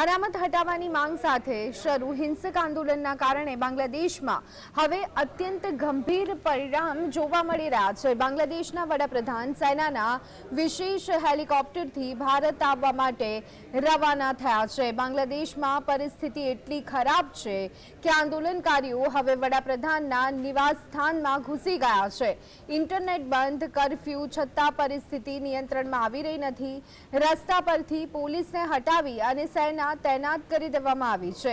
અનામત હટાવવાની માંગ સાથે શરૂ હિંસક આંદોલનના કારણે બાંગ્લાદેશમાં હવે અત્યંત ગંભીર પરિણામ જોવા મળી રહ્યા છે। બાંગ્લાદેશના વડાપ્રધાન સેનાના વિશેષ હેલિકોપ્ટરથી ભારત આવવા માટે રવાના થયા છે। બાંગ્લાદેશમાં પરિસ્થિતિ એટલી ખરાબ છે કે આંદોલનકારીઓ હવે વડાપ્રધાનના નિવાસ સ્થાનમાં ઘૂસી ગયા છે। ઇન્ટરનેટ બંધ, કર્ફ્યુ છતાં પરિસ્થિતિ નિયંત્રણમાં આવી રહી નથી। રસ્તા પરથી પોલીસને હટાવી અને સેના તૈનાત કરી દેવામાં આવી છે।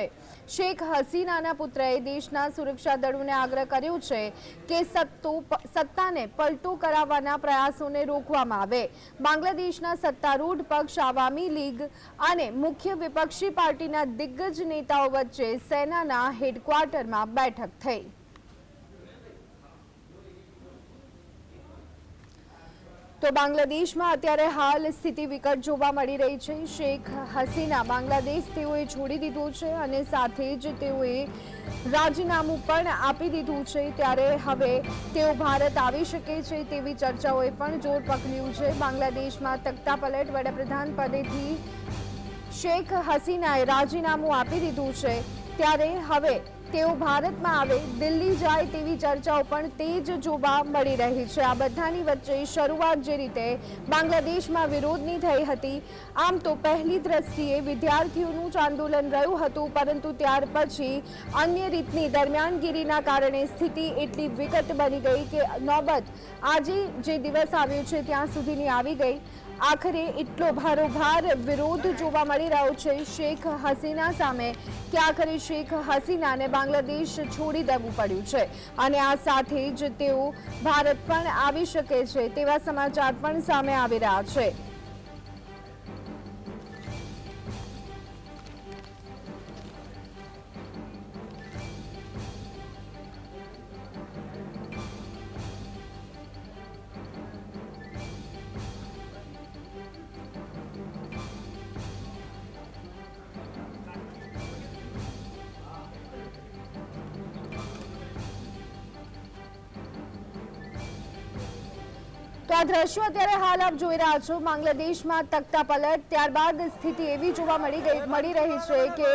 શેખ હસીનાના પુત્રએ દેશના સુરક્ષા દળોને આગ્રહ કર્યો છે કે સત્તાને પલટો કરાવવાના પ્રયાસોને રોકવામાં આવે। બાંગ્લાદેશના સત્તારૂઢ પક્ષ આવામી લીગ અને મુખ્ય વિપક્ષી પાર્ટીના દિગ્ગજ નેતાઓ વચ્ચે સેનાના હેડક્વાર્ટરમાં બેઠક થઈ। તો બાંગ્લાદેશમાં અત્યારે હાલ સ્થિતિ વિકટ જોવા મળી રહી છે। શેખ હસીના બાંગ્લાદેશ તેઓએ છોડી દીધું છે અને સાથે જ તેઓએ રાજીનામું પણ આપી દીધું છે। ત્યારે હવે તેઓ ભારત આવી શકે છે તેવી ચર્ચાઓએ પણ જોર પકડ્યું છે। બાંગ્લાદેશમાં તખ્તાપલટ વડાપ્રધાન પદેથી શેખ હસીનાએ રાજીનામું આપી દીધું છે। ત્યારે હવે તેઓ ભારતમાં આવે, દિલ્હી જાય તેવી ચર્ચાઓ પણ તેજ જોવા મળી રહી છે। આ બધાની વચ્ચે શરૂઆત જે રીતે બાંગ્લાદેશમાં વિરોધની થઈ હતી, આમ તો પહેલી દ્રષ્ટિએ વિદ્યાર્થીઓનું જ આંદોલન રહ્યું હતું, પરંતુ ત્યાર પછી અન્ય રીતની દરમિયાનગીરીના કારણે સ્થિતિ એટલી વિકટ બની ગઈ કે નોબત આજે જે દિવસ આવ્યો છે ત્યાં સુધીની આવી ગઈ। આખરે એટલો ભારોભાર વિરોધ જોવા મળી રહ્યો છે શેખ હસીના સામે કે આખરે શેખ હસીનાને બાંગ્લાદેશ છોડી દેવું પડ્યું છે અને આ સાથે જ તેઓ ભારત પણ આવી શકે છે તેવા સમાચાર પણ સામે આવી રહ્યા છે। તો આ દ્રશ્યો અત્યારે હાલ આપ જોઈ રહ્યા છો। બાંગ્લાદેશમાં તખ્તાપલટ, ત્યારબાદ સ્થિતિ એવી જોવા મળી રહી છે કે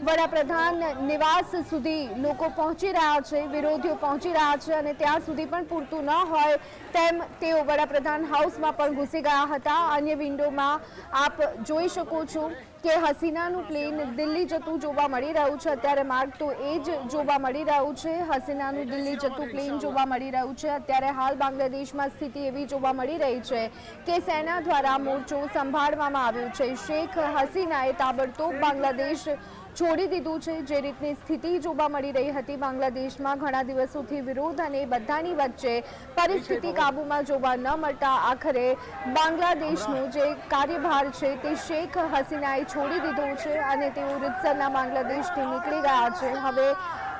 વડાપ્રધાન નિવાસ સુધી લોકો પહોંચી રહ્યા છે, વિરોધીઓ પહોંચી રહ્યા છે અને ત્યાં સુધી પણ પૂરતું ન હોય તેમ તેઓ વડાપ્રધાન હાઉસમાં પણ ઘૂસી ગયા હતા। અન્ય વિન્ડોમાં આપ જોઈ શકો છો કે હસીનાનું પ્લેન દિલ્હી જતું જોવા મળી રહ્યું છે। અત્યારે માર્ગ તો એ જ જોવા મળી રહ્યું છે, હસીનાનું દિલ્હી જતું પ્લેન જોવા મળી રહ્યું છે। અત્યારે હાલ બાંગ્લાદેશમાં સ્થિતિ એવી જોવા મળી રહી છે કે સેના દ્વારા મોરચો સંભાળવામાં આવ્યો છે। શેખ હસીનાએ તાબડતોબ બાંગ્લાદેશ છોડી દીધું છે। જે રીતની સ્થિતિ જોવા મળી રહી હતી બાંગ્લાદેશમાં ઘણા દિવસોથી વિરોધ અને બધાની વચ્ચે પરિસ્થિતિ કાબૂમાં જોવા ન મળતા આખરે બાંગ્લાદેશનો જે કાર્યભાર છે તે શેખ હસીનાએ છોડી દીધો છે અને તેઓ રીતસરના બાંગ્લાદેશથી નીકળી ગયા છે। હવે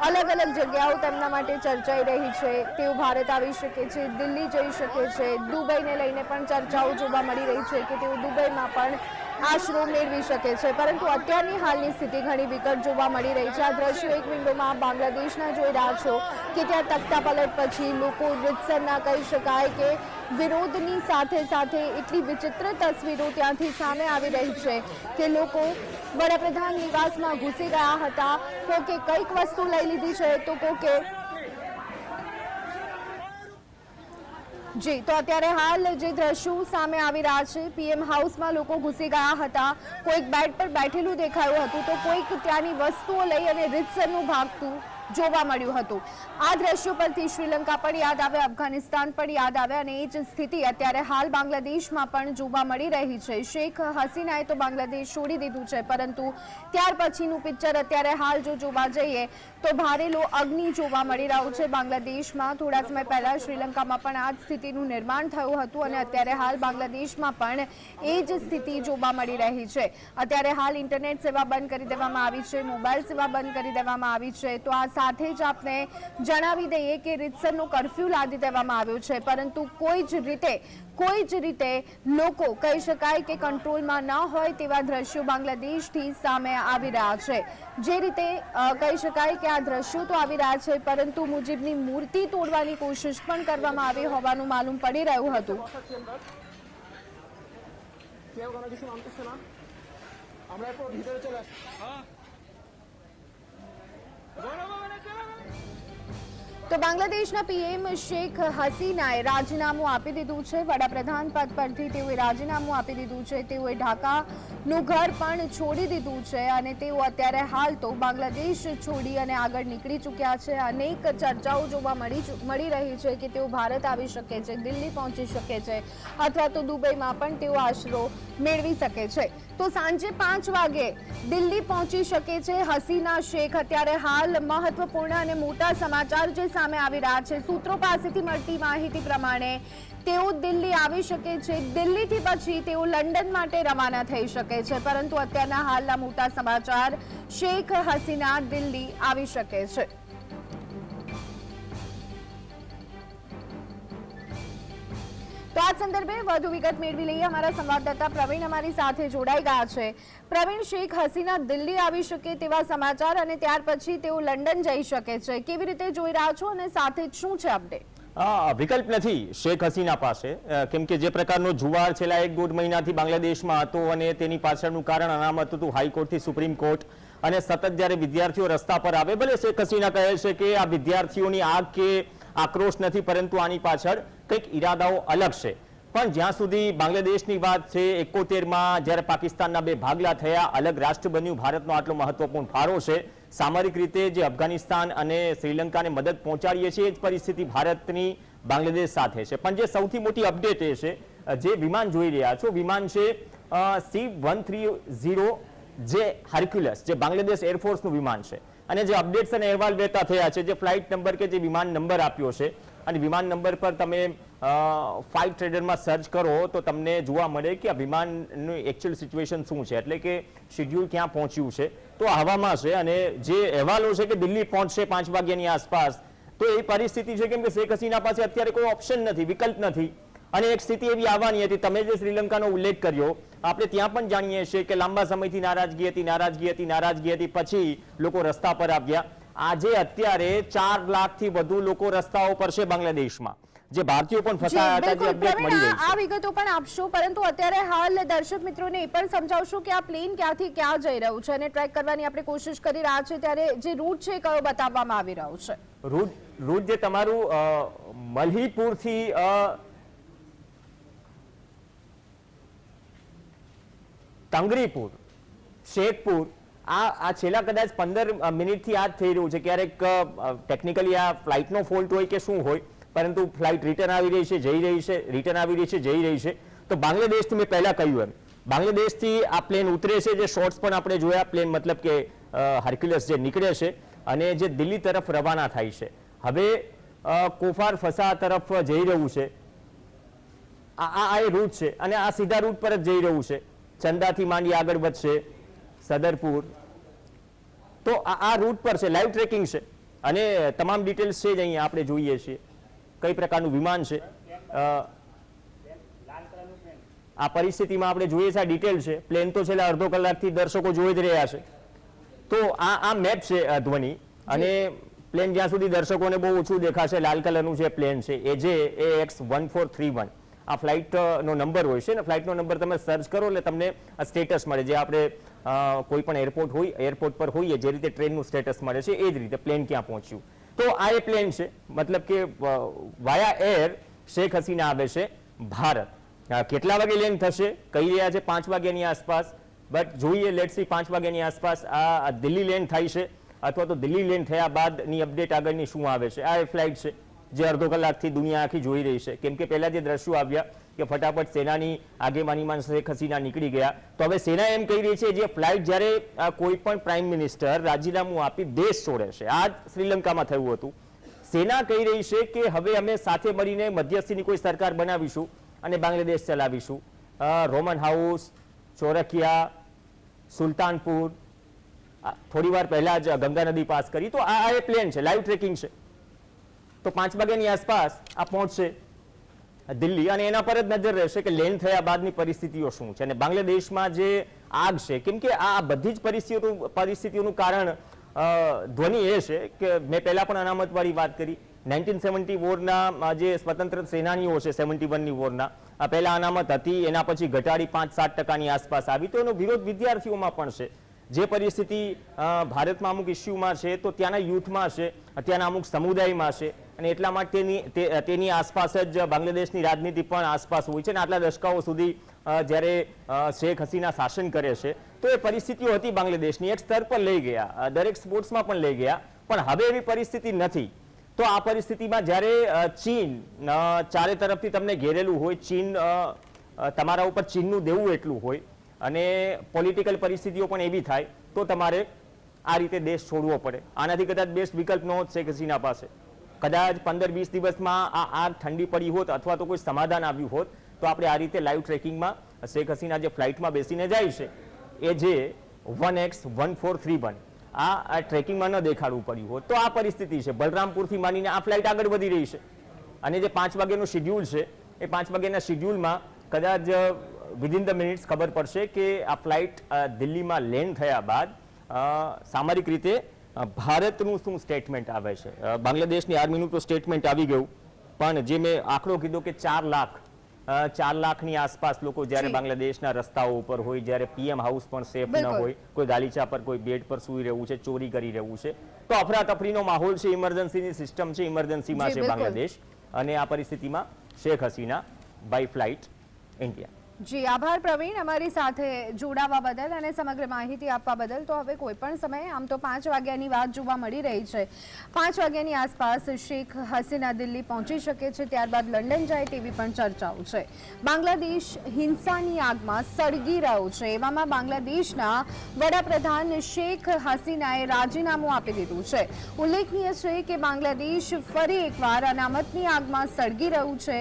અલગ અલગ જગ્યાઓ તેમના માટે ચર્ચાઈ રહી છે। તેઓ ભારત આવી શકે છે, દિલ્હી જઈ શકે છે, દુબઈને લઈને પણ ચર્ચાઓ જોવા મળી રહી છે કે તેઓ દુબઈમાં પણ આશરો મેળવી શકે છે, પરંતુ અત્યારની હાલની સ્થિતિ ઘણી વિકટ જોવા મળી રહી છે। આ દ્રશ્યો એક વિન્ડોમાં બાંગ્લાદેશના જોઈ રહ્યા છો કે ત્યાં તખ્તાપલટ પછી લોકો રીતસરના કહી શકાય કે વિરોધની સાથે સાથે એટલી વિચિત્ર તસવીરો ત્યાંથી સામે આવી રહી છે કે લોકો વડાપ્રધાન નિવાસમાં ઘૂસી ગયા હતા, કોકે કંઈક વસ્તુ લઈ લીધી છે તો કોકે જી। તો અત્યારે હાલ જે દ્રશ્યો સામે આવી રહ્યા છે, પીએમ હાઉસમાં લોકો ઘૂસી ગયા હતા, કોઈક બેડ પર બેઠેલું દેખાયું હતું તો કોઈક ત્યાંની વસ્તુઓ લઈ અને રીતસરનું ભાગતું જોવા મળ્યું હતું। આ દ્રશ્યો પરથી શ્રીલંકા પણ યાદ આવે, અફઘાનિસ્તાન પણ યાદ આવે અને એ જ સ્થિતિ અત્યારે હાલ બાંગ્લાદેશમાં પણ જોવા મળી રહી છે। શેખ હસીનાએ તો બાંગ્લાદેશ છોડી દીધું છે, પરંતુ ત્યાર પછીનું પિક્ચર અત્યારે હાલ જો જોવા જઈએ તો ભારેલો અગ્નિ જોવા મળી રહ્યો છે બાંગ્લાદેશમાં। થોડા સમય પહેલા શ્રીલંકામાં પણ આ જ સ્થિતિનું નિર્માણ થયું હતું અને અત્યારે હાલ બાંગ્લાદેશમાં પણ એ જ સ્થિતિ જોવા મળી રહી છે। અત્યારે હાલ ઇન્ટરનેટ સેવા બંધ કરી દેવામાં આવી છે, મોબાઈલ સેવા બંધ કરી દેવામાં આવી છે। તો આ સાથે જ આપને જણાવી દઈએ કે રીતસરનો કર્ફ્યુ લાદી દેવામાં આવ્યો છે, પરંતુ કોઈ જ રીતે લોકો કહી શકાય કે કંટ્રોલમાં ન હોય તેવા દ્રશ્યો બાંગ્લાદેશથી સામે આવી રહ્યા છે। જે રીતે કહી શકાય કે આ દ્રશ્યો તો આવી રહ્યા છે, પરંતુ મુજીબની મૂર્તિ તોડવાની કોશિશ પણ કરવામાં આવી હોવાનું માલુમ પડી રહ્યું હતું। আমরা একটু ভিতরে চলে আসি। તો બાંગ્લાદેશના પીએમ શેખ હસીનાએ રાજીનામું આપી દીધું છે. વડાપ્રધાન પદ પરથી તેઓએ રાજીનામું આપી દીધું છે. તેઓએ ઢાકાનું ઘર પણ છોડી દીધું છે અને તેઓ અત્યારે હાલ તો બાંગ્લાદેશ છોડી અને આગળ નીકળી ચૂક્યા છે. અનેક ચર્ચાઓ જોવા મળી રહી છે કે તેઓ ભારત આવી શકે છે, દિલ્હી પહોંચી શકે છે અથવા તો દુબઈમાં પણ તેઓ આશરો મેળવી શકે છે. તો સાંજે 5 વાગે દિલ્હી પહોંચી શકે છે હસીના શેખ. અત્યારે હાલ મહત્વપૂર્ણ અને મોટા સમાચાર જે સામે આવી રહ્યા છે. સૂત્રો પાસેથી મળતી માહિતી પ્રમાણે તેઓ દિલ્હી આવી શકે છે. દિલ્હીથી પછી તેઓ લંડન માટે રવાના થઈ શકે છે. પરંતુ અત્યારના હાલના મોટા સમાચાર, શેખ હસીના દિલ્હી આવી શકે છે. તો આ સંદર્ભે વધુ વિગત મેળવી લઈએ. અમારા સંવાદદાતા પ્રવીણ અમારી સાથે જોડાઈ ગયા છે. પ્રવીણ, શેખ હસીના દિલ્હી આવી શકે તેવા સમાચાર અને ત્યાર પછી તેઓ લંડન જઈ શકે છે, કેવી રીતે જોઈ રહ્યા છો અને સાથે જ શું છે અપડેટ? વિકલ્પ નથી શેખ હસીના પાસે, કેમ કે જે પ્રકારનો જુવાળ છેલ્લા 1-1.5 મહિનાથી બાંગ્લાદેશમાં હતો અને તેની પાછળનું કારણ અનામત હતું હાઈકોર્ટથી સુપ્રીમ કોર્ટ. અને સતત જ્યારે વિદ્યાર્થીઓ રસ્તા પર આવે, ભલે શેખ હસીના કહે છે કે આ વિદ્યાર્થીઓની આગ કે આક્રોશ નથી, પરંતુ આની પાછળ કંઈક ઈરાદાઓ અલગ છે. પણ જ્યાં સુધી બાંગ્લાદેશની વાત છે, 71માં જ્યારે પાકિસ્તાનના 2 ભાગલા થયા, અલગ રાષ્ટ્ર બન્યું, ભારતનો આટલો મહત્વપૂર્ણ ફાળો છે. સામરિક રીતે જે અફઘાનિસ્તાન અને શ્રીલંકાને મદદ પહોંચાડીએ છીએ, એ જ પરિસ્થિતિ ભારતની બાંગ્લાદેશ સાથે છે. પણ જે સૌથી મોટી અપડેટ એ છે, જે વિમાન જોઈ રહ્યા છો, વિમાન છે C-130 જે હર્ક્યુલસ, જે બાંગ્લાદેશ એરફોર્સનું વિમાન છે. અને જે અપડેટ્સ અને અહેવાલ વહેતા થયા છે, જે ફ્લાઇટ નંબર કે જે વિમાન નંબર આપ્યો છે, અને વિમાન નંબર પર તમે ફ્લાઇટ ટ્રેડરમાં સર્ચ કરો તો તમને જોવા મળે કે આ વિમાનનું એકચ્યુઅલ સિચ્યુએશન શું છે, એટલે કે શેડ્યુલ ક્યાં પહોંચ્યું છે. તો હવામાં છે અને જે અહેવાલો છે કે દિલ્હી પહોંચશે 5 વાગ્યાની આસપાસ, તો એ પરિસ્થિતિ છે કેમ કે શેખ હસીના પાસે અત્યારે કોઈ ઓપ્શન નથી, વિકલ્પ નથી. અને એક સ્થિતિ એવી આવવાની હતી, તમે જે શ્રીલંકાનો ઉલ્લેખ કર્યો, આપણે ત્યાં પણ જાણીએ છીએ કે લાંબા સમયથી નારાજગી હતી, પછી લોકો રસ્તા પર આવ્યા. આજે અત્યારે 4 લાખથી વધુ લોકો રસ્તાઓ પર છે બાંગ્લાદેશમાં, જે ભારતીયો પણ ફસાયા હતા, જે અપડેટ મળી રહી છે. આ વિગતો પણ આપશો, પરંતુ અત્યારે હાલ દર્શક મિત્રોને એ પણ સમજાવશો કે આ પ્લેન ક્યાંથી ક્યાં જઈ રહ્યું છે અને ટ્રેક કરવાની આપણે કોશિશ કરી રહ્યા છે, ત્યારે જે રૂટ છે કયો બતાવવામાં આવી રહ્યો છે? રૂટ જે તમારું મલ્હીપુરથી તંગરીપુર, શેખપુર, આ છેલ્લા કદાચ 15 મિનિટથી આ જ થઈ રહ્યું છે. ક્યારેક ટેકનિકલી આ ફ્લાઇટનો ફોલ્ટ હોય કે શું હોય, પરંતુ ફ્લાઇટ રિટર્ન આવી રહી છે, જઈ રહી છે, રિટર્ન આવી રહી છે, જઈ રહી છે. તો બાંગ્લાદેશથી મેં પહેલા કહ્યું એમ, બાંગ્લાદેશથી આ પ્લેન ઉતરે છે, જે શોર્ટ્સ પણ આપણે જોયા, પ્લેન મતલબ કે હર્ક્યુલસ જે નીકળે છે અને જે દિલ્હી તરફ રવાના થાય છે. હવે કોફાર ફસા તરફ જઈ રહ્યું છે. આ એ રૂટ છે અને આ સીધા રૂટ પર જ જઈ રહ્યું છે. ચંદાથી માંડી આગળ વધશે સદરપુર. તો આ રૂટ પર છે, લાઈવ ટ્રેકિંગ છે અને તમામ ડિટેલ્સ છે જ અહીંયા આપણે જોઈએ છીએ કઈ પ્રકારનું વિમાન છે. આ પરિસ્થિતિમાં આપણે જોઈએ છે, આ ડિટેલ છે. પ્લેન તો છેલ્લા અડધો કલાકથી દર્શકો જોઈ જ રહ્યા છે. તો આ મેપ છે ધ્વનિ, અને પ્લેન જ્યાં સુધી દર્શકોને બહુ ઓછું દેખાશે, લાલ કલરનું જે પ્લેન છે એ જે AX1431 આ ફ્લાઇટનો નંબર હોય છે ને, ફ્લાઇટનો નંબર તમે સર્ચ કરો એટલે તમને સ્ટેટસ મળે, જે આપણે કોઈ પણ એરપોર્ટ પર હોઈએ જે રીતે ટ્રેનનું સ્ટેટસ મળે છે, એ જ રીતે પ્લેન ક્યાં પહોંચ્યું. તો આ એ પ્લેન છે, મતલબ કે વાયા એર શેખ હસીના આવે છે ભારત. કેટલા વાગે લેન્ડ થશે કહી રહ્યા છે 5 વાગ્યાની આસપાસ, બટ જોઈએ, લેટ્સ સી 5 વાગ્યાની આસપાસ આ દિલ્હી લેન્ડ થાય છે અથવા તો દિલ્હી લેન્ડ થયા બાદની અપડેટ આગળની શું આવે છે. આ ફ્લાઇટ છે જે અડધો કલાકથી દુનિયા આખી જોઈ રહી છે, કેમ કે પહેલા જે દ્રશ્યો આવ્યા કે ફટાફટ સેનાની આગેવાનીમાં શેખ હસીના નીકળી ગયા. તો હવે સેના એમ કહી રહી છે, જે ફ્લાઇટ જ્યારે કોઈ પણ પ્રાઇમ મિનિસ્ટર રાજીનામું આપી દેશ છોડે છે, આ જ શ્રીલંકામાં થયું હતું, સેના કહી રહી છે કે હવે અમે સાથે મળીને મધ્યસ્થીની કોઈ સરકાર બનાવીશું અને બાંગ્લાદેશ ચલાવીશું. રોમન હાઉસ, ચોરકિયા, સુલતાનપુર, થોડી વાર પહેલા જ ગંગા નદી પાસ કરી. તો આ એ પ્લેન છે, લાઈવ ટ્રેકિંગ છે. તો 5 વાગ્યાની આસપાસ આ પહોંચશે દિલ્હી અને એના પર જ નજર રહેશે કે લેન્ડ થયા બાદની પરિસ્થિતિઓ શું છે. અને બાંગ્લાદેશમાં જે આગ છે, કેમ કે આ બધી જ પરિસ્થિતિઓનું કારણ ધ્વનિ એ છે કે મેં પહેલા પણ અનામતવાળી વાત કરી, 1970 વોરના જે સ્વતંત્ર સેનાનીઓ છે, 71ની વોરના, પહેલા અનામત હતી, એના પછી ઘટાડી 5-7% આસપાસ આવી. તો એનો વિરોધ વિદ્યાર્થીઓમાં પણ છે. જે પરિસ્થિતિ ભારતમાં અમુક ઇસ્યુમાં છે તો ત્યાંના યુથમાં છે, ત્યાંના અમુક સમુદાયમાં છે, અને એટલા માટે તેની આસપાસ જ બાંગ્લાદેશની રાજનીતિ પણ આસપાસ હોય છે. અને આટલા દશકાઓ સુધી જ્યારે શેખ હસીના શાસન કરે છે તો એ પરિસ્થિતિઓ હતી બાંગ્લાદેશની, એક સ્તર પર લઈ ગયા, દરેક સ્પોર્ટ્સમાં પણ લઈ ગયા, પણ હવે એવી પરિસ્થિતિ નથી. તો આ પરિસ્થિતિમાં જ્યારે ચીન ચારે તરફથી તમને ઘેરેલું હોય, ચીન તમારા ઉપર ચીનનું દેવું એટલું હોય, અને પોલિટિકલ પરિસ્થિતિઓ પણ એવી થાય, તો તમારે આ રીતે દેશ છોડવો પડે. આનાથી કદાચ બેસ્ટ વિકલ્પ ન હોત શેખ હસીના પાસે. કદાચ 15-20 દિવસમાં આ આગ ઠંડી પડી હોત અથવા તો કોઈ સમાધાન આવ્યું હોત તો આપણે આ રીતે લાઈવ ટ્રેકિંગમાં શેખ હસીના જે ફ્લાઇટમાં બેસીને જાય છે એ જે 1X1431 આ ટ્રેકિંગમાં ન દેખાડવું પડ્યું હોત તો આ પરિસ્થિતિ છે. બલરામપુરથી માંડીને આ ફ્લાઇટ આગળ વધી રહી છે, અને જે 5 વાગ્યાનું શેડ્યુલ છે એ 5 વાગ્યાના શેડ્યુલમાં કદાચ વિધિન ધ મિનિટ્સ ખબર પડશે કે આ ફ્લાઇટ દિલ્હીમાં લેન્ડ થયા બાદ સામરિક રીતે ભારતનું શું સ્ટેટમેન્ટ આવે છે. બાંગ્લાદેશની આર્મીનું તો સ્ટેટમેન્ટ આવી ગયું, પણ જે મેં આંકડો કીધો કે 4 લાખની આસપાસ લોકો જ્યારે બાંગ્લાદેશના રસ્તાઓ ઉપર હોય, જ્યારે પીએમ હાઉસ પણ સેફ ન હોય, કોઈ ગાલીચા પર કોઈ બેડ પર સૂઈ રહેવું છે, ચોરી કરી રહેવું છે, તો અફરાતફરીનો માહોલ છે. ઇમરજન્સીની સિસ્ટમ છે, ઇમરજન્સીમાં છે બાંગ્લાદેશ, અને આ પરિસ્થિતિમાં Sheikh Hasina by flight India. જી આભાર પ્રવીણ, અમારી સાથે જોડાવા બદલ અને સમગ્ર માહિતી આપવા બદલ. તો હવે કોઈ પણ સમયે આમ તો 5 વાગ્યાની વાત જોવા મળી રહી છે. 5 વાગ્યાની આસપાસ શેખ હસીના દિલ્હી પહોંચી શકે છે, ત્યારબાદ લંડન જાય તેવી પણ ચર્ચાઓ છે. બાંગ્લાદેશ હિંસાની આગમાં સળગી રહ્યો છે. એવામાં બાંગ્લાદેશના વડાપ્રધાન શેખ હસીનાએ રાજીનામું આપી દીધું છે. ઉલ્લેખનીય છે કે બાંગ્લાદેશ ફરી એકવાર અનામતની આગમાં સળગી રહ્યું છે.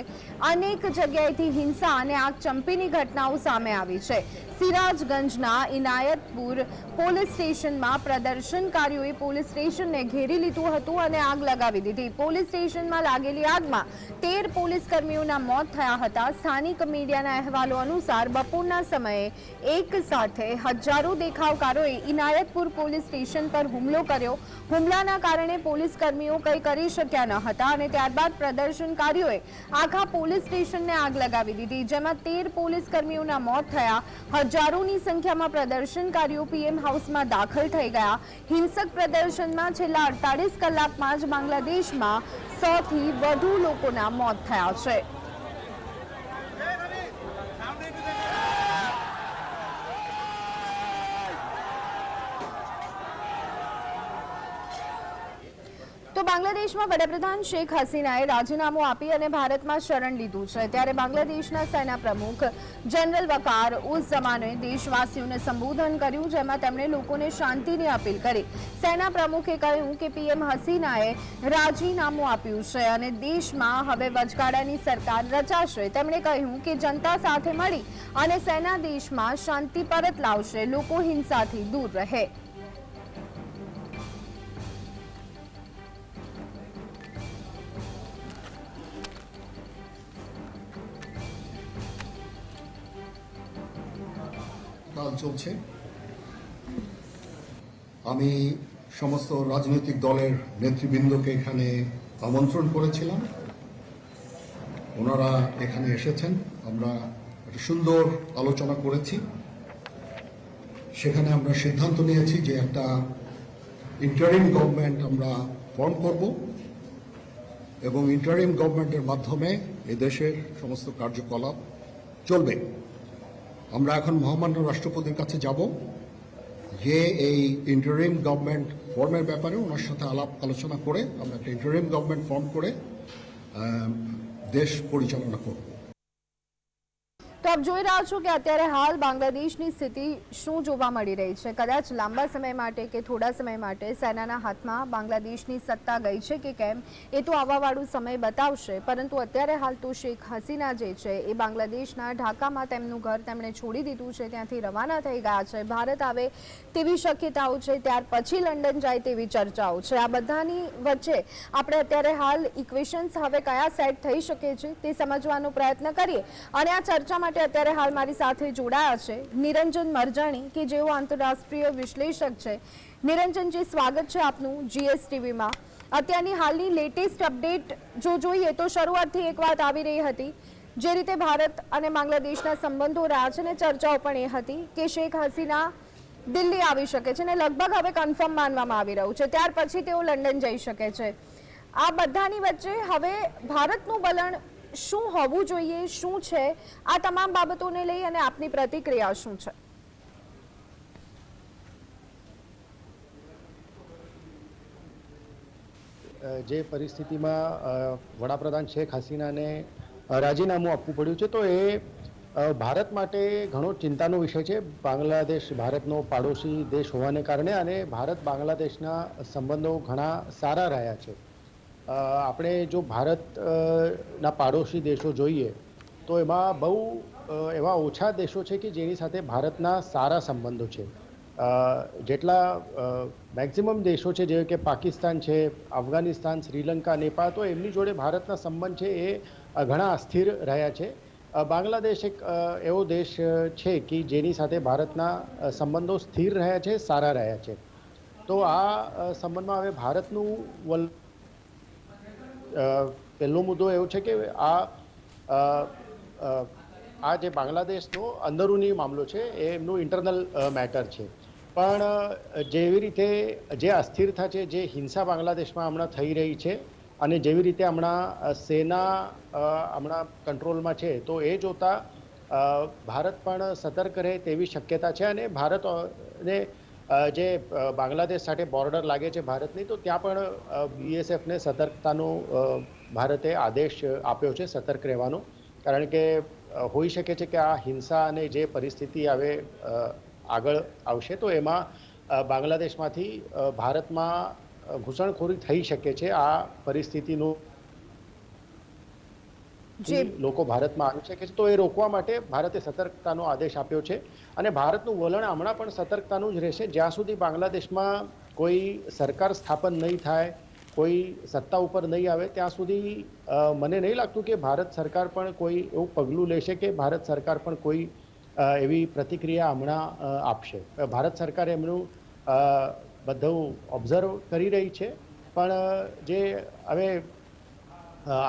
અનેક જગ્યાએથી હિંસા અને આગ ચંપીની ઘટનાઓ સામે આવી છે. સિરાજગંજના ઇનાયતપુર પોલીસ સ્ટેશનમાં પ્રદર્શનકારીઓએ પોલીસ સ્ટેશનને ઘેરી લીધું હતું અને આગ લગાવી દીધી. પોલીસ સ્ટેશનમાં લાગેલી આગમાં 13 પોલીસ કર્મીઓના મોત થયા હતા. સ્થાનિક મીડિયાના અહેવાલો અનુસાર બપોરના સમયે એક સાથે હજારો દેખાવકારોએ ઇનાયતપુર પોલીસ સ્ટેશન પર હુમલો કર્યો. હુમલાના કારણે પોલીસ કર્મીઓ કંઈ કરી શક્યા ન હતા, અને ત્યારબાદ પ્રદર્શનકારીઓએ આખા પોલીસ સ્ટેશનને આગ લગાવી દીધી, જેમાં 13 પોલીસ કર્મીઓના મોત થયા. હજારોની સંખ્યામાં પ્રદર્શનકારીઓ પીએમ હાઉસમાં દાખલ થઈ ગયા. હિંસક પ્રદર્શનમાં છેલ્લા 48 કલાકમાં જ બાંગ્લાદેશમાં 100થી વધુ લોકોના મોત થયા છે. તો બાંગ્લાદેશમાં વડાપ્રધાન શેખ હસીનાએ રાજીનામું આપી અને ભારતમાં શરણ લીધું છે. ત્યારે બાંગ્લાદેશના સેના પ્રમુખ જનરલ વકાર ઉઝ ઝમાને દેશવાસીઓને સંબોધન કર્યું, જેમાં તેમણે લોકોને શાંતિની અપીલ કરી. સેના પ્રમુખે કહ્યું કે પીએમ હસીનાએ રાજીનામું આપ્યું છે અને દેશમાં હવે વચગાળાની સરકાર રચાશે. તેમણે કહ્યું કે જનતા સાથે મળી અને સેના દેશમાં શાંતિ પરત લાવશે, લોકો હિંસાથી દૂર રહે. চলছে। আমি সমস্ত রাজনৈতিক দলের নেতৃবৃন্দকে এখানে আমন্ত্রণ করেছিলাম, ওনারা এখানে এসেছেন। আমরা একটা সুন্দর আলোচনা করেছি। সেখানে আমরা সিদ্ধান্ত নিয়েছি যে একটা ইন্টারিম গভর্নমেন্ট আমরা ফর্ম করব এবং ইন্টারিম গভর্নমেন্টের মাধ্যমে এদেশের সমস্ত কার্যকলাপ চলবে। আমরা এখন মহামান্য রাষ্ট্রপতির কাছে যাব, যে এই ইন্টারিম গভর্নমেন্ট ফর্মের ব্যাপারে ওনার সাথে আলাপ আলোচনা করে আমরা একটা ইন্টারিম গভর্নমেন্ট ফর্ম করে দেশ পরিচালনা করব। તો આપ જોઈ રહ્યા છો કે અત્યારે હાલ બાંગ્લાદેશની સ્થિતિ શું જોવા મળી રહી છે. કદાચ લાંબા સમય માટે કે થોડા સમય માટે સેનાના હાથમાં બાંગ્લાદેશની સત્તા ગઈ છે કે કેમ એ તો આવવાવાળું સમય બતાવશે, પરંતુ અત્યારે હાલ તો શેખ હસીના જે છે એ બાંગ્લાદેશના ઢાકામાં તેમનું ઘર તેમણે છોડી દીધું છે, ત્યાંથી રવાના થઈ ગયા છે. ભારત આવે તેવી શક્યતાઓ છે, ત્યાર પછી લંડન જાય તેવી ચર્ચાઓ છે. આ બધાની વચ્ચે આપણે અત્યારે હાલ ઇક્વેશન્સ હવે કયા સેટ થઈ શકે છે તે સમજવાનો પ્રયત્ન કરીએ. અને આ ચર્ચા માટે અત્યારે હાલ મારી સાથે જોડાયા છે નિરંજન મરજાણી, કે જેઓ આંતરરાષ્ટ્રીય વિશ્લેષક છે. નિરંજનજી, સ્વાગત છે આપનું GSTVમાં. અત્યારની હાલની લેટેસ્ટ અપડેટ જો જોઈએ તો શરૂઆતથી એક વાત આવી રહી હતી જે રીતે ભારત અને બાંગ્લાદેશના સંબંધો રહ્યા છે ને ચર્ચાઓ પણ એ હતી કે શેખ હસીના દિલ્હી આવી શકે છે ને લગભગ હવે કન્ફર્મ માનવામાં આવી રહ્યું છે, ત્યાર પછી તેઓ લંડન જઈ શકે છે. આ બધાની વચ્ચે હવે ભારતનું વલણ શું હોવું જોઈએ, શું છે, આ તમામ બાબતોને લઈ અને આપની પ્રતિક્રિયા શું છે? જે પરિસ્થિતિમાં વડાપ્રધાન શેખ હસીનાને રાજીનામું આપવું પડ્યું છે તો એ ભારત માટે ઘણો ચિંતાનો વિષય છે. બાંગ્લાદેશ ભારતનો પાડોશી દેશ હોવાને કારણે અને ભારત બાંગ્લાદેશના સંબંધો ઘણા સારા રહ્યા છે. આપણે જો ભારતના પાડોશી દેશો જોઈએ તો એમાં બહુ એવા ઓછા દેશો છે કે જેની સાથે ભારતના સારા સંબંધો છે. જેટલા મેક્સિમમ દેશો છે જેવા કે પાકિસ્તાન છે, અફઘાનિસ્તાન, શ્રીલંકા, નેપાળ, તો એમની જોડે ભારતના સંબંધ છે એ ઘણા અસ્થિર રહ્યા છે. બાંગ્લાદેશ એક એવો દેશ છે કે જેની સાથે ભારતના સંબંધો સ્થિર રહ્યા છે, સારા રહ્યા છે. તો આ સંબંધમાં હવે ભારતનું પહેલો મુદ્દો એવો છે કે આ જે બાંગ્લાદેશનો અંદરૂની મામલો છે એ એમનું ઇન્ટરનલ મેટર છે. પણ જેવી રીતે જે અસ્થિરતા છે, જે હિંસા બાંગ્લાદેશમાં હમણાં થઈ રહી છે અને જેવી રીતે હમણાં સેના હમણાં કંટ્રોલમાં છે, તો એ જોતા ભારત પણ સતર્ક રહે તેવી શક્યતા છે. અને ભારતને જે બાંગ્લાદેશ સાથે બોર્ડર લાગે છે ભારતની, તો ત્યાં પણ બીએસએફને સતર્કતાનો ભારતે આદેશ આપ્યો છે, સતર્ક રહેવાનો. કારણ કે હોઈ શકે છે કે આ હિંસા અને જે પરિસ્થિતિ હવે આગળ આવશે તો એમાં બાંગ્લાદેશમાંથી ભારતમાં ઘૂસણખોરી થઈ શકે છે. આ પરિસ્થિતિનો લોકો ભારતમાં આવી શકે છે, તો એ રોકવા માટે ભારતે સતર્કતાનો આદેશ આપ્યો છે. અને ભારતનું વલણ હમણાં પણ સતર્કતાનું જ રહેશે જ્યાં સુધી બાંગ્લાદેશમાં કોઈ સરકાર સ્થાપન નહીં થાય, કોઈ સત્તા ઉપર નહીં આવે ત્યાં સુધી મને નહીં લાગતું કે ભારત સરકાર પણ કોઈ એવું પગલું લેશે કે ભારત સરકાર પણ કોઈ એવી પ્રતિક્રિયા હમણાં આપશે. ભારત સરકાર એમનું બધું ઓબ્ઝર્વ કરી રહી છે. પણ જે હવે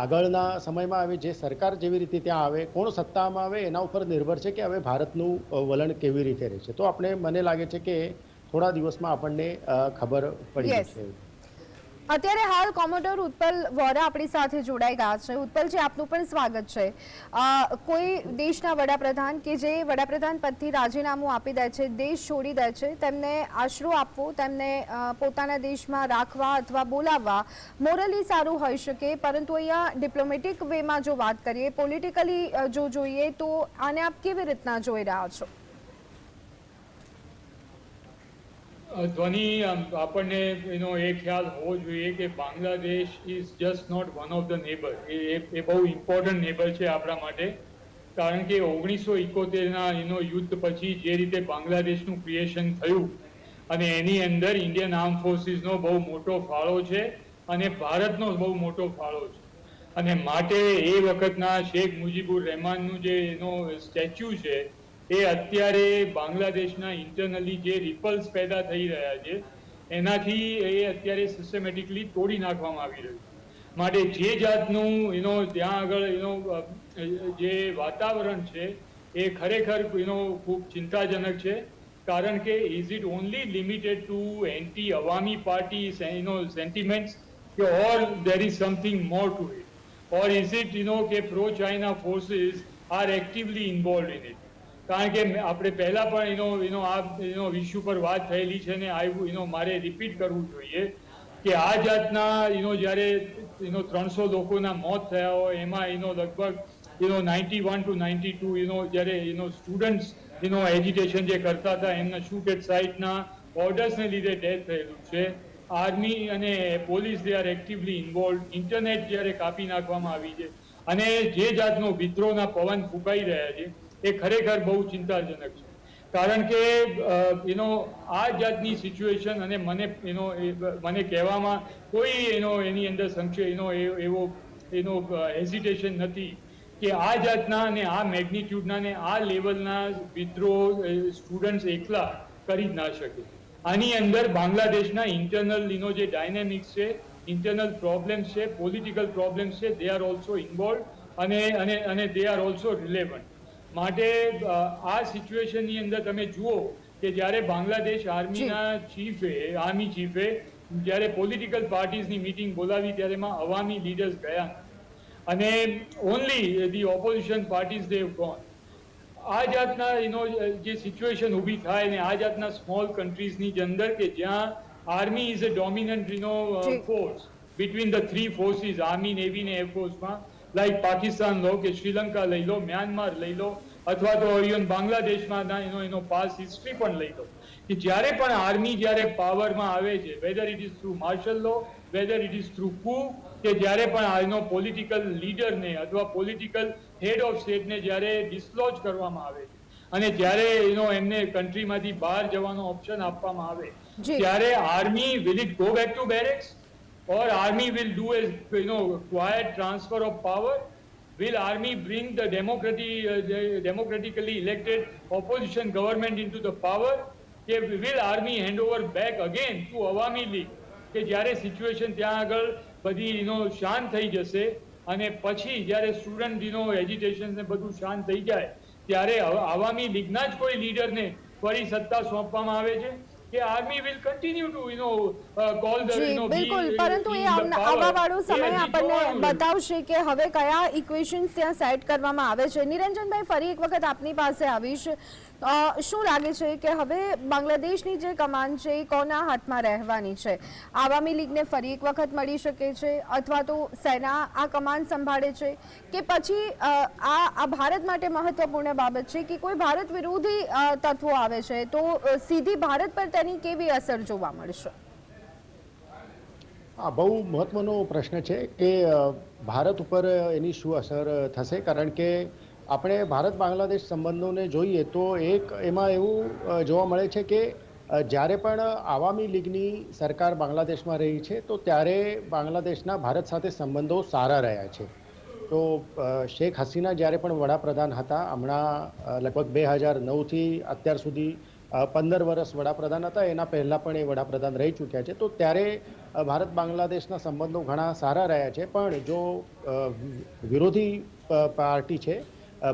આગળના સમયમાં હવે જે સરકાર જેવી રીતે ત્યાં આવે, કોણ સત્તામાં આવે, એના ઉપર નિર્ભર છે કે હવે ભારતનું વલણ કેવી રીતે રહેશે. તો મને લાગે છે કે થોડા દિવસમાં આપણને ખબર પડી જશે. અત્યારે હાલ કોમોડોર ઉત્પલ વોરા આપણી સાથે જોડાઈ ગયા છે. ઉત્પલજી, આપનું પણ સ્વાગત છે. કોઈ દેશના વડાપ્રધાન કે જે વડાપ્રધાન પદથી રાજીનામું આપી દે છે, દેશ છોડી દે છે, તેમને આશરો આપવો, તેમને પોતાના દેશમાં રાખવા અથવા બોલાવવા મોરલી સારું હોઈ શકે, પરંતુ અહીંયા ડિપ્લોમેટિક વેમાં જો વાત કરીએ, પોલિટિકલી જો જોઈએ તો આને આપ કેવી રીતના જોઈ રહ્યા છો? ધ્વનિ, આપણને એનો એ ખ્યાલ હોવો જોઈએ કે Bangladesh is just not one of the neighbour. એ બહુ ઇમ્પોર્ટન્ટ નેબર છે આપણા માટે. કારણ કે 1971ના યુદ્ધ પછી જે રીતે બાંગ્લાદેશનું ક્રિએશન થયું અને એની અંદર ઇન્ડિયન આર્મ ફોર્સિસનો બહુ મોટો ફાળો છે અને ભારતનો બહુ મોટો ફાળો છે. અને માટે એ વખતના શેખ મુજીબુર રહેમાનનું જે સ્ટેચ્યુ છે એ અત્યારે બાંગ્લાદેશના ઇન્ટરનલી જે રિપલ્સ પેદા થઈ રહ્યા છે એનાથી એ અત્યારે સિસ્ટમેટિકલી તોડી નાખવામાં આવી રહ્યું છે. માટે જે જાતનું ત્યાં આગળ જે વાતાવરણ છે એ ખરેખર ખૂબ ચિંતાજનક છે. કારણ કે is it only limited to anti Awami party sentiments or there is something more to it, or is it કે pro China forces are actively involve in it? કારણ કે આપણે પહેલા પણ આ વિષય પર વાત થયેલી છે ને મારે રિપીટ કરવું જોઈએ કે આ જાતના જ્યારે 300 લોકોના મોત થયા હોય એમાં લગભગ 91 to 92 જ્યારે સ્ટુડન્ટ્સ એજિટેશન જે કરતા હતા એમના શૂટ એટ સાઇટના ઓર્ડર્સને લીધે ડેથ થયેલું છે. આર્મી અને police they are actively involve. Internet જ્યારે કાપી નાખવામાં આવી છે અને જે જાતનો વિદ્રોહના પવન ફૂંકાઈ રહ્યા છે એ ખરેખર બહુ ચિંતાજનક છે. કારણ કે આ જાતની સિચ્યુએશન અને મને કહેવામાં કોઈ એની અંદર સંશય એવો હેઝિટેશન નથી કે આ જાતના અને આ મેગ્નિટ્યુડના ને આ લેવલના વિદ્રોહ સ્ટુડન્ટ્સ એકલા કરી જ ના શકે. આની અંદર બાંગ્લાદેશના ઇન્ટરનલ જે ડાયનેમિક્સ છે, ઇન્ટરનલ પ્રોબ્લેમ્સ છે, પોલિટિકલ પ્રોબ્લેમ્સ છે, દે આર ઓલ્સો ઇન્વોલ્વ. અને દે આર ઓલ્સો રિલેવન્ટ. માટે આ સિચ્યુએશનની અંદર તમે જુઓ કે જ્યારે બાંગ્લાદેશ આર્મી ચીફે જ્યારે પોલિટિકલ પાર્ટીઝની મીટિંગ બોલાવી ત્યારે એમાં અવામી લીડર્સ ગયા અને only the opposition parties they have gone. આ જાતના જે સિચ્યુએશન ઊભી થાય ને આ જાતના સ્મોલ કન્ટ્રીઝની અંદર કે જ્યાં army is a dominant force between the three forces, army, navy ને એરફોર્સમાં, લાઈક પાકિસ્તાન લો કે શ્રીલંકા લઈ લો, મ્યાનમાર લઈ લો, અથવા તો ઇવન બાંગ્લાદેશમાં એનો પાસ હિસ્ટ્રી પણ લઈ લો, કે જ્યારે પણ આર્મી જ્યારે પાવરમાં આવે છે, whether it is through martial law, whether it is through coup, કે જ્યારે પણ એનો પોલિટિકલ લીડરને અથવા પોલિટિકલ હેડ ઓફ સ્ટેટને જ્યારે ડિસલોજ કરવામાં આવે છે અને જ્યારે એમને કન્ટ્રીમાંથી બહાર જવાનો ઓપ્શન આપવામાં આવે, ત્યારે army will it go back to બેરેક્સ or army will do a quiet transfer of power? Will army bring the democratically elected opposition government into the power? Will army hand over back again to Awami League? કે જ્યારે situation ત્યાં આગળ બધી શાંત થઈ જશે અને પછી જ્યારે સ્ટુડન્ટ એજ્યુકેશન ને બધું શાંત થઈ જાય ત્યારે અવામી લીગના જ કોઈ લીડરને ફરી સત્તા સોંપવામાં આવે છે કે army will continue to call the બિલકુલ, પરંતુ એ આવવા વાળો સમય આપણને બતાવશે કે હવે કયા ઇક્વેશન્સ ત્યાં સેટ કરવામાં આવે છે. નિરંજનભાઈ, ફરી એક વખત આપની પાસે આવીશ. શું લાગે છે કે હવે બાંગ્લાદેશની જે કમાન છે એ કોના હાથમાં રહેવાની છે? આવામી લીગને ફરી એક વખત મળી શકે છે અથવા તો સેના આ કમાન સંભાળે છે કે પછી આ ભારત માટે મહત્વપૂર્ણ બાબત છે કે કોઈ ભારત વિરોધી તત્વો આવે છે તો સીધી ભારત પર તેની કેવી અસર જોવા મળશે? આ બહુ મહત્વનો પ્રશ્ન છે કે ભારત ઉપર એની શું અસર થશે, કારણ કે આપણે ભારત બાંગ્લાદેશ સંબંધોને જોઈએ તો એમાં એવું જોવા મળે છે કે જ્યારે પણ આવામી લીગની સરકાર બાંગ્લાદેશમાં રહી છે તો ત્યારે બાંગ્લાદેશના ભારત સાથે સંબંધો સારા રહ્યા છે. તો શેખ હસીના જ્યારે પણ વડાપ્રધાન હતા, હમણાં લગભગ 2009થી અત્યાર સુધી 15 વર્ષ વડાપ્રધાન હતા, એના પહેલાં પણ એ વડાપ્રધાન રહી ચૂક્યા છે. તો ત્યારે ભારત બાંગ્લાદેશના સંબંધો ઘણા સારા રહ્યા છે. પણ જો વિરોધી પાર્ટી છે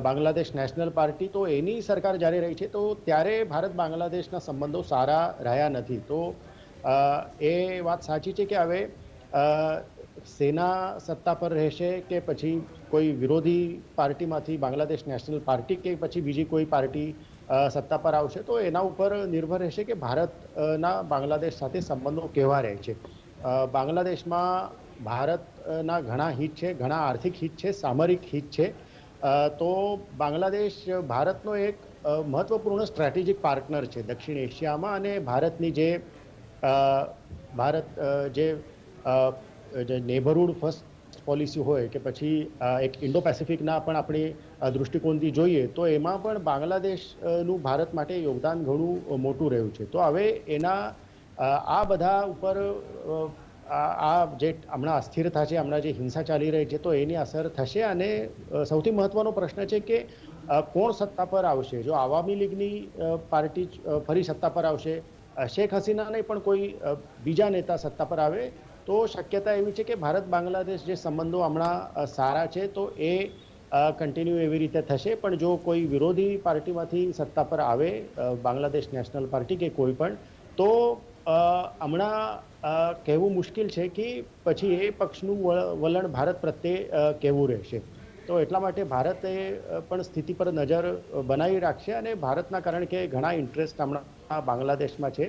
બાંગ્લાદેશ નેશનલ પાર્ટી, તો એની સરકાર જ્યારે રહી છે તો ત્યારે ભારત બાંગ્લાદેશના સંબંધો સારા રહ્યા નથી. તો એ વાત સાચી છે કે હવે સેના સત્તા પર રહેશે કે પછી કોઈ વિરોધી પાર્ટીમાંથી બાંગ્લાદેશ નેશનલ પાર્ટી કે પછી બીજી કોઈ પાર્ટી સત્તા પર આવશે, તો એના ઉપર નિર્ભર રહેશે કે ભારતના બાંગ્લાદેશ સાથે સંબંધો કેવા રહે છે. બાંગ્લાદેશમાં ભારતના ઘણા હિત છે, ઘણા આર્થિક હિત છે, સામરિક હિત છે. તો બાંગ્લાદેશ ભારતનો એક મહત્વપૂર્ણ સ્ટ્રેટેજિક પાર્ટનર છે દક્ષિણ એશિયામાં, અને ભારતની જે નેબરહુડ ફર્સ્ટ પોલિસી હોય કે પછી એક ઇન્ડો પેસિફિકના પણ આપણી દૃષ્ટિકોણથી જોઈએ તો એમાં પણ બાંગ્લાદેશનું ભારત માટે યોગદાન ઘણું મોટું રહ્યું છે. તો હવે એના આ બધા ઉપર આ જે હમણાં અસ્થિરતા છે, હમણાં જે હિંસા ચાલી રહી છે, તો એની અસર થશે. અને સૌથી મહત્વનો પ્રશ્ન છે કે કોણ સત્તા પર આવશે. જો આવામી લીગની પાર્ટી ફરી સત્તા પર આવશે, શેખ હસીનાને પણ કોઈ બીજા નેતા સત્તા પર આવે, તો શક્યતા એવી છે કે ભારત બાંગ્લાદેશ જે સંબંધો હમણાં સારા છે તો એ કન્ટિન્યુ એવી રીતે થશે. પણ જો કોઈ વિરોધી પાર્ટીમાંથી સત્તા પર આવે, બાંગ્લાદેશ નેશનલ પાર્ટી કે કોઈ પણ, તો હમણાં કહેવું મુશ્કેલ છે કે પછી એ પક્ષનું વલણ ભારત પ્રત્યે કેવું રહેશે. તો એટલા માટે ભારતે પણ સ્થિતિ પર નજર બનાવી રાખશે. અને ભારતના કારણ કે ઘણા ઇન્ટરેસ્ટ હમણાં બાંગ્લાદેશમાં છે.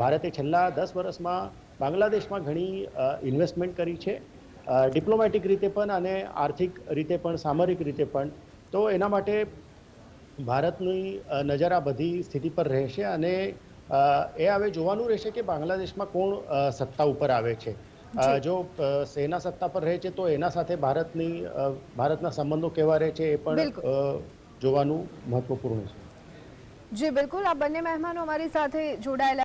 ભારતે છેલ્લા 10 વર્ષમાં બાંગ્લાદેશમાં ઘણી ઇન્વેસ્ટમેન્ટ કરી છે, ડિપ્લોમેટિક રીતે પણ અને આર્થિક રીતે પણ, સામરિક રીતે પણ. તો એના માટે ભારતની નજર આ બધી સ્થિતિ પર રહેશે. અને એ હવે જોવાનું રહેશે કે બાંગ્લાદેશમાં કોણ સત્તા ઉપર આવે છે. જો સેના સત્તા પર રહે છે તો એના સાથે ભારતના સંબંધો કેવા રહે છે એ પણ જોવાનું મહત્વપૂર્ણ છે. જી બિલકુલ, આ બંને મહેમાનો અમારી સાથે જોડાયેલા